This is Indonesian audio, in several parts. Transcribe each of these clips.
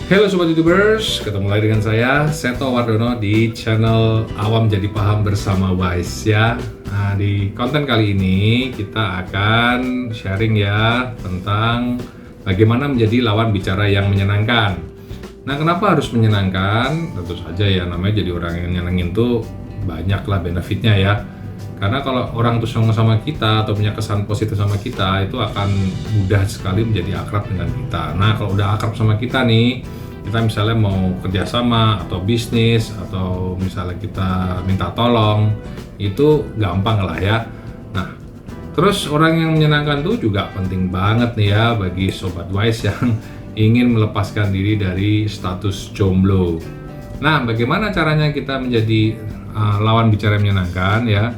Halo Sobat YouTubers, ketemu lagi dengan saya, Seto Wardono di channel Awam Jadi Paham bersama Wise ya. Nah, di konten kali ini kita akan sharing ya tentang bagaimana menjadi lawan bicara yang menyenangkan. Nah, kenapa harus menyenangkan? Tentu saja ya, namanya jadi orang yang nyenengin tuh banyaklah benefitnya ya. Karena kalau orang tuh senang sama kita atau punya kesan positif sama kita, itu akan mudah sekali menjadi akrab dengan kita. Nah, kalau udah akrab sama kita nih, kita misalnya mau kerjasama atau bisnis atau misalnya kita minta tolong, itu gampang lah ya. Nah, terus orang yang menyenangkan tuh juga penting banget nih ya bagi Sobat Wise yang ingin melepaskan diri dari status jomblo. Nah, bagaimana caranya kita menjadi lawan bicara yang menyenangkan ya?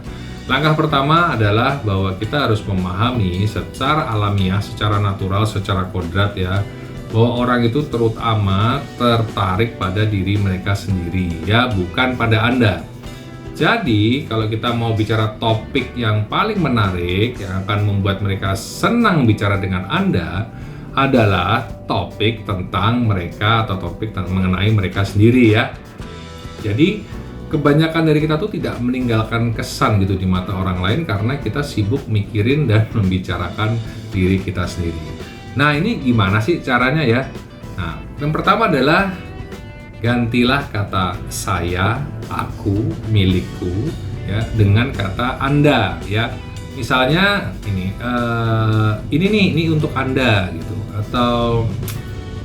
Langkah pertama adalah bahwa kita harus memahami secara alamiah, secara natural, secara kodrat ya, bahwa orang itu terutama tertarik pada diri mereka sendiri ya, bukan pada Anda. Jadi kalau kita mau bicara topik yang paling menarik yang akan membuat mereka senang bicara dengan Anda adalah topik tentang mereka atau topik mengenai mereka sendiri ya. Jadi kebanyakan dari kita tuh tidak meninggalkan kesan gitu di mata orang lain karena kita sibuk mikirin dan membicarakan diri kita sendiri. Nah, ini gimana sih caranya ya? Nah, yang pertama adalah gantilah kata saya, aku, milikku ya dengan kata Anda ya. Misalnya ini untuk Anda gitu, atau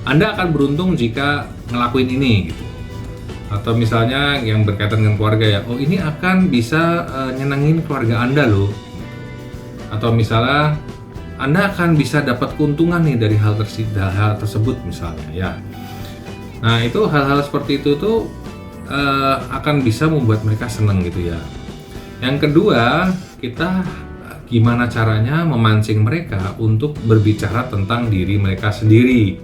Anda akan beruntung jika ngelakuin ini gitu. Atau misalnya yang berkaitan dengan keluarga ya, oh ini akan bisa nyenengin keluarga Anda loh. Atau misalnya Anda akan bisa dapat keuntungan nih dari hal tersebut misalnya ya. Nah, itu hal-hal seperti itu tuh akan bisa membuat mereka senang gitu ya. Yang kedua, kita gimana caranya memancing mereka untuk berbicara tentang diri mereka sendiri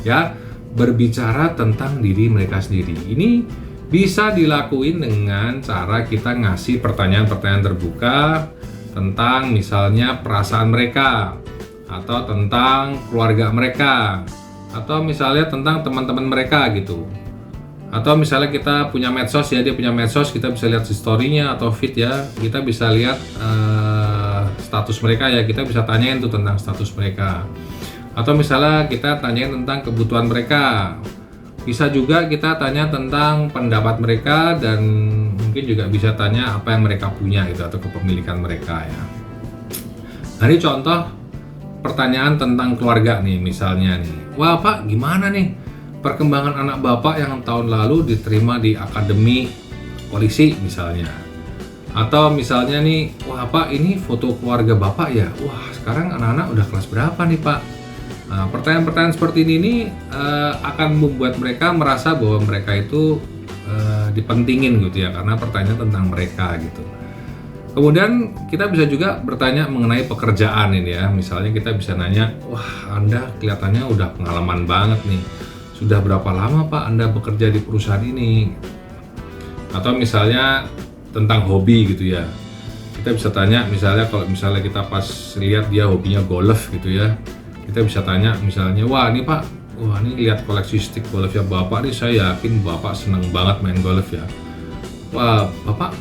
ya. Berbicara tentang diri mereka sendiri. Ini bisa dilakuin dengan cara kita ngasih pertanyaan-pertanyaan terbuka tentang misalnya perasaan mereka, atau tentang keluarga mereka, atau misalnya tentang teman-teman mereka gitu. Atau misalnya kita punya medsos ya, dia punya medsos, kita bisa lihat story-nya atau feed ya, kita bisa lihat status mereka ya, kita bisa tanyain tuh tentang status mereka. Atau misalnya kita tanyain tentang kebutuhan mereka. Bisa juga kita tanya tentang pendapat mereka, dan mungkin juga bisa tanya apa yang mereka punya gitu, atau kepemilikan mereka ya. Nah, ini contoh pertanyaan tentang keluarga nih misalnya nih. Wah Pak, gimana nih perkembangan anak Bapak yang tahun lalu diterima di akademi polisi misalnya. Atau misalnya nih, wah Pak, ini foto keluarga Bapak ya. Wah, sekarang anak-anak udah kelas berapa nih Pak? Nah, pertanyaan-pertanyaan seperti ini akan membuat mereka merasa bahwa mereka itu dipentingin gitu ya, karena pertanyaan tentang mereka gitu. Kemudian kita bisa juga bertanya mengenai pekerjaan ini ya. Misalnya kita bisa nanya, wah Anda kelihatannya udah pengalaman banget nih. Sudah berapa lama Pak Anda bekerja di perusahaan ini? Atau misalnya tentang hobi gitu ya. Kita bisa tanya misalnya, kalau misalnya kita pas lihat dia hobinya golf gitu ya, kita bisa tanya misalnya, wah ini Pak, wah ini lihat koleksi stick golf ya Bapak nih, saya yakin Bapak seneng banget main golf ya. Wah Bapak,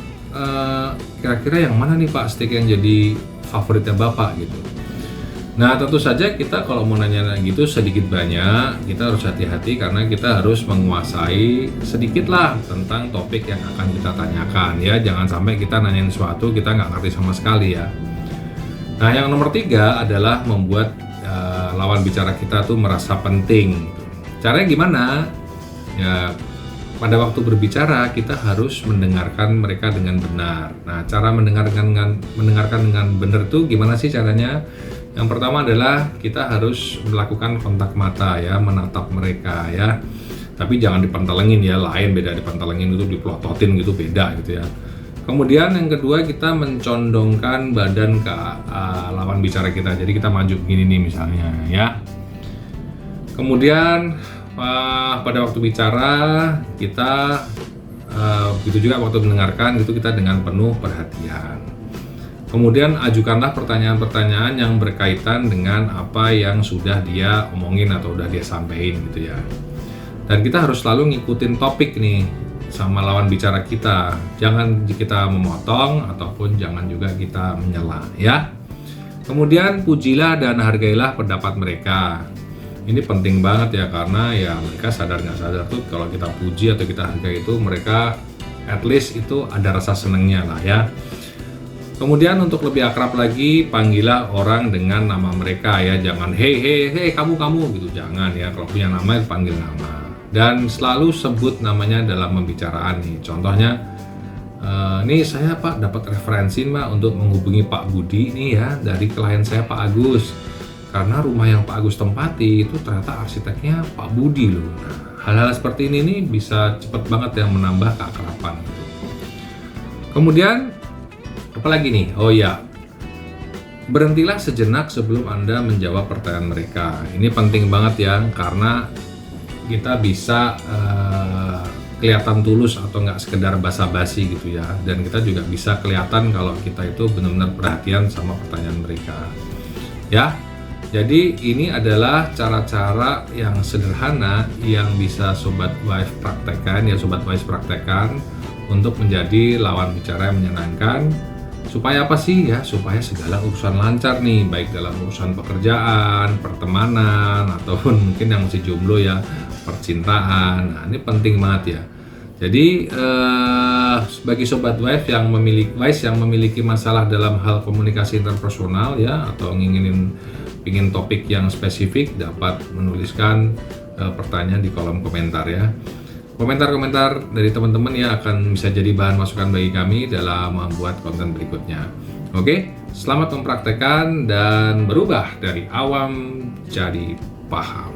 kira-kira yang mana nih Pak stick yang jadi favoritnya Bapak gitu. Nah, tentu saja kita kalau mau nanya gitu sedikit banyak, kita harus hati-hati karena kita harus menguasai sedikit lah tentang topik yang akan kita tanyakan ya. Jangan sampai kita nanyain sesuatu kita nggak ngerti sama sekali ya. Nah, yang nomor 3 adalah membuat lawan bicara kita tuh merasa penting. Caranya gimana? Ya, pada waktu berbicara kita harus mendengarkan mereka dengan benar. Nah, cara mendengarkan dengan benar tuh gimana sih caranya? Yang pertama adalah kita harus melakukan kontak mata ya, menatap mereka ya. Tapi jangan dipantalengin ya, lain beda dipantalengin itu dipelototin gitu, beda gitu ya. Kemudian yang kedua, kita mencondongkan badan ke lawan bicara kita. Jadi kita maju begini nih misalnya ya. Kemudian pada waktu bicara kita begitu juga waktu mendengarkan gitu, kita dengan penuh perhatian. Kemudian ajukanlah pertanyaan-pertanyaan yang berkaitan dengan apa yang sudah dia omongin atau sudah dia sampaikan gitu ya. Dan kita harus selalu ngikutin topik nih sama lawan bicara kita. Jangan kita memotong ataupun jangan juga kita menyela ya. Kemudian pujilah dan hargailah pendapat mereka. Ini penting banget ya, karena ya mereka sadar nggak sadar tuh kalau kita puji atau kita hargai itu mereka at least itu ada rasa senengnya lah ya. Kemudian untuk lebih akrab lagi, panggillah orang dengan nama mereka ya. Jangan hey kamu gitu, jangan ya. Kalau punya nama panggil nama. Dan selalu sebut namanya dalam pembicaraan nih. Contohnya, nih saya Pak dapat referensi Mbak untuk menghubungi Pak Budi nih ya dari klien saya Pak Agus. Karena rumah yang Pak Agus tempati itu ternyata arsiteknya Pak Budi loh. Nah, hal-hal seperti ini nih bisa cepet banget ya menambah keakraban gitu. Kemudian apalagi nih? Oh ya, berhentilah sejenak sebelum Anda menjawab pertanyaan mereka. Ini penting banget ya, karena kita bisa kelihatan tulus atau nggak sekedar basa-basi gitu ya. Dan kita juga bisa kelihatan kalau kita itu benar-benar perhatian sama pertanyaan mereka. Ya, jadi ini adalah cara-cara yang sederhana yang bisa Sobat Wise praktekkan ya, Sobat Wise praktekkan untuk menjadi lawan bicara yang menyenangkan. Supaya apa sih ya? Supaya segala urusan lancar nih, baik dalam urusan pekerjaan, pertemanan, ataupun mungkin yang masih jomblo ya, percintaan. Nah, ini penting banget ya. Jadi bagi Sobat Wise yang memiliki masalah dalam hal komunikasi interpersonal ya, atau ingin topik yang spesifik, dapat menuliskan pertanyaan di kolom komentar ya. Komentar-komentar dari teman-teman ya akan bisa jadi bahan masukan bagi kami dalam membuat konten berikutnya. Oke, selamat mempraktekkan dan berubah dari awam jadi paham.